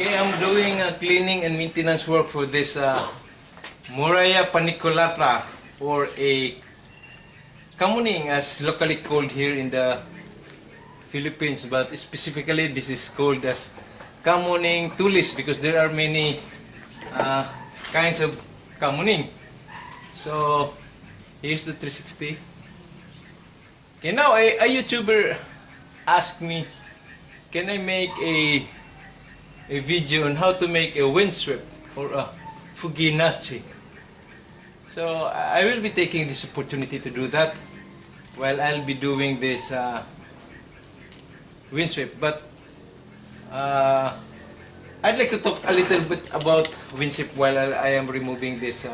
Okay, I'm doing cleaning and maintenance work for this Muraya paniculata, or a kamuning as locally called here in the Philippines, but specifically this is called as kamuning tulis because there are many uh, kinds of kamuning. So here's the 360. Okay, now a YouTuber asked me, can I make a video on how to make a windswept or a fuginachi? So I will be taking this opportunity to do that while I'll be doing this windswept. But I'd like to talk a little bit about windswept while I am removing these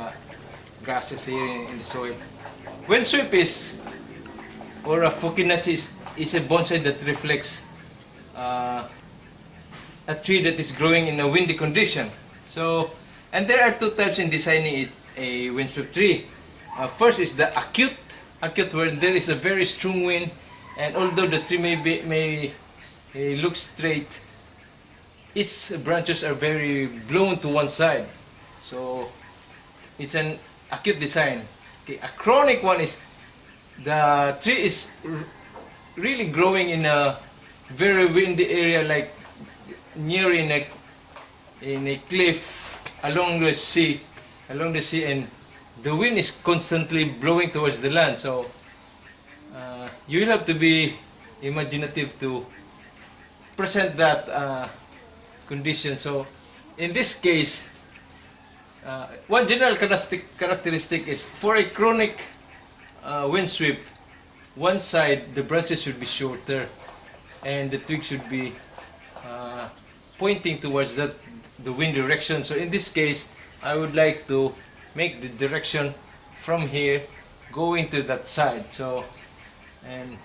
grasses here in the soil. Windswept is, or a fuginachi is a bonsai that reflects a tree that is growing in a windy condition. So, and there are two types in designing it, a windswept tree. First is the acute where there is a very strong wind, and although the tree may look straight, its branches are very blown to one side. So it's an acute design. Okay, a chronic one is the tree is really growing in a very windy area, like near in a cliff along the sea, and the wind is constantly blowing towards the land. So you will have to be imaginative to present that condition. So in this case, one general characteristic is for a chronic windsweep, one side the branches should be shorter and the twig should be pointing towards the wind direction. So in this case, I would like to make the direction from here going to that side. So and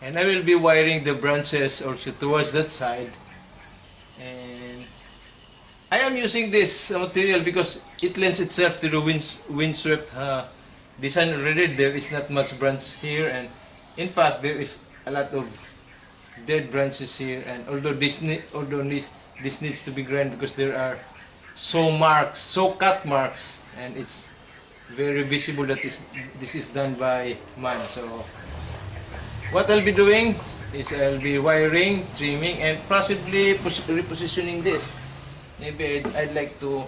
I will be wiring the branches also towards that side. And I am using this material because it lends itself to the windswept design already. There is not much branch here, and in fact there is a lot of dead branches here. And although this needs to be ground because there are cut marks, and it's very visible that this is done by man. So what I'll be doing is I'll be wiring, trimming, and possibly repositioning this. Maybe I'd like to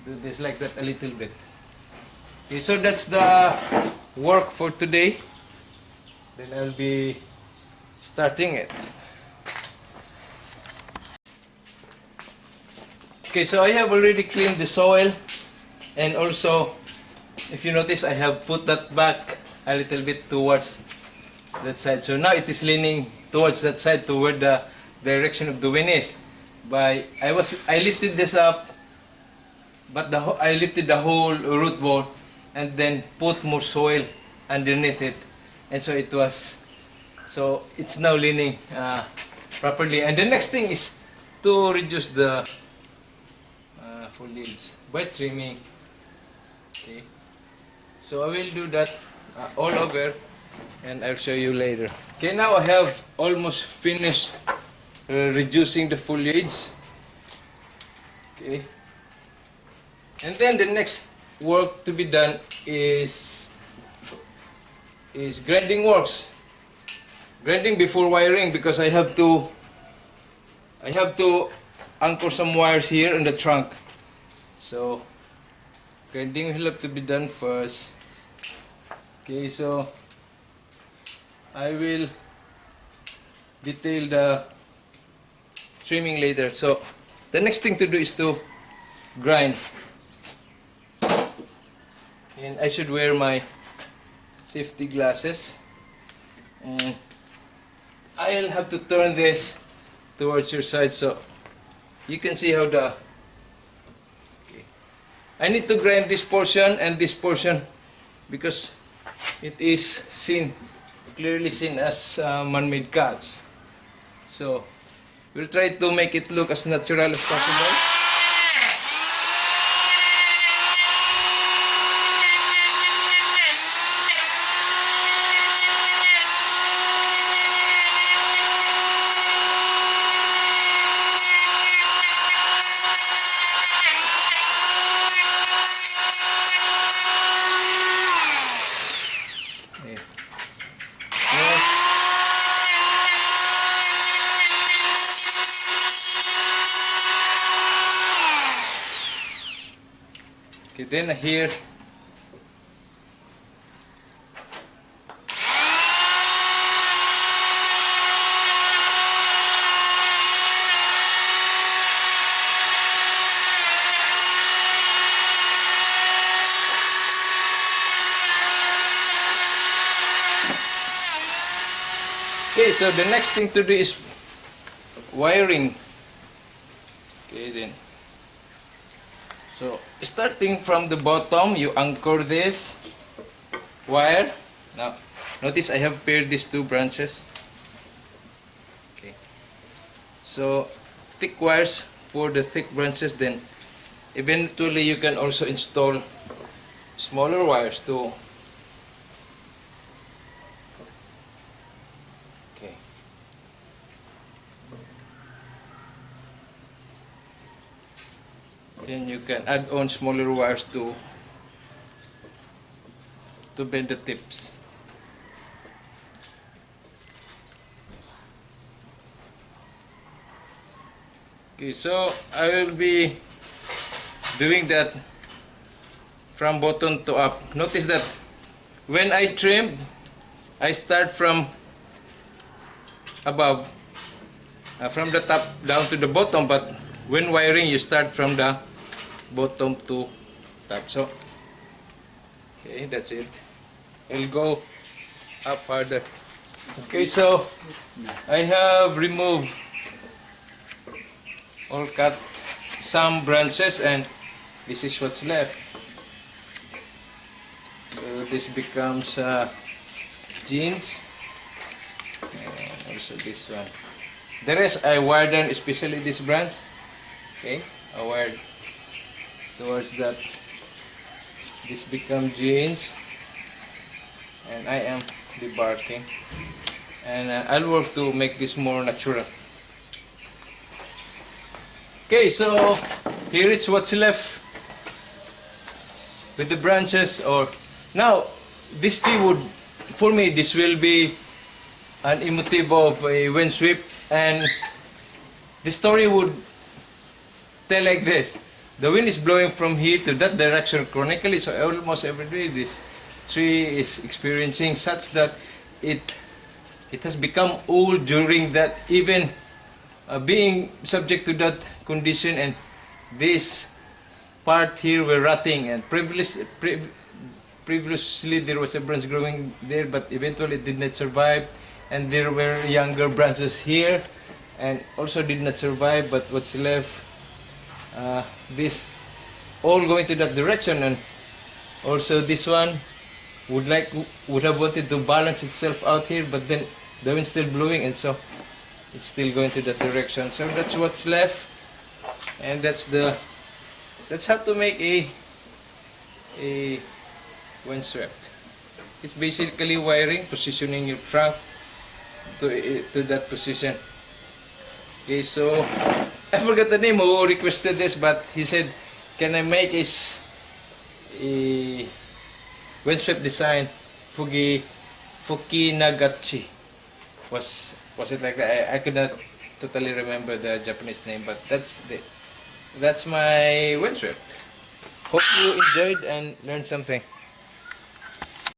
do this like that a little bit. Okay, so that's the work for today. Then I'll be starting it. Okay, so I have already cleaned the soil, and also if you notice, I have put that back a little bit towards that side. So now it is leaning towards that side, to where the direction of the wind is. I lifted this up, but I lifted the whole root ball and then put more soil underneath it, and so it's now leaning properly. And the next thing is to reduce the foliage by trimming. Okay, so I will do that all over, and I'll show you later. Okay, now I have almost finished reducing the foliage. Okay, and then the next work to be done is grinding works. Grinding before wiring, because I have to anchor some wires here in the trunk. So grinding will have to be done first. Okay, so I will detail the trimming later. So the next thing to do is to grind. And I should wear my safety glasses. And I'll have to turn this towards your side so you can see how the... Okay. I need to grind this portion and this portion because it is clearly seen as man-made cuts. So we'll try to make it look as natural as possible. then here okay, so the next thing to do is wiring. Okay, then. So, starting from the bottom, you anchor this wire. Now, notice I have paired these two branches. Okay. So, thick wires for the thick branches. Then, eventually, you can also install smaller wires to. Okay. Then you can add on smaller wires to bend the tips. Okay, so I will be doing that from bottom to up. Notice that when I trim, I start from above, from the top down to the bottom, but when wiring, you start from the bottom to top. So, okay, that's it. I'll go up further. Okay, so I have removed or cut some branches, and this is what's left. So this becomes jeans, and also this one. The rest I wired down, especially this branch. Okay, I wired towards that. This become jeans, and I am debarking, and I'll work to make this more natural. Okay, so here is what's left with the branches. Or now this tree would, for me, this will be an emotive of a windswept, and the story would tell like this: the wind is blowing from here to that direction chronically, so almost every day this tree is experiencing such that it has become old during that, even being subject to that condition, and this part here were rotting, and previously there was a branch growing there, but eventually it did not survive, and there were younger branches here and also did not survive, but what's left, this all going to that direction, and also this one would have wanted to balance itself out here, but then the wind's still blowing, and so it's still going to that direction. So that's what's left, and that's how to make a windswept. It's basically wiring, positioning your trunk to that position. Okay, so I forgot the name who requested this, but he said, can I make a windswept design, Fukinagachi. Was it like that? I could not totally remember the Japanese name, but that's my windswept. Hope you enjoyed and learned something.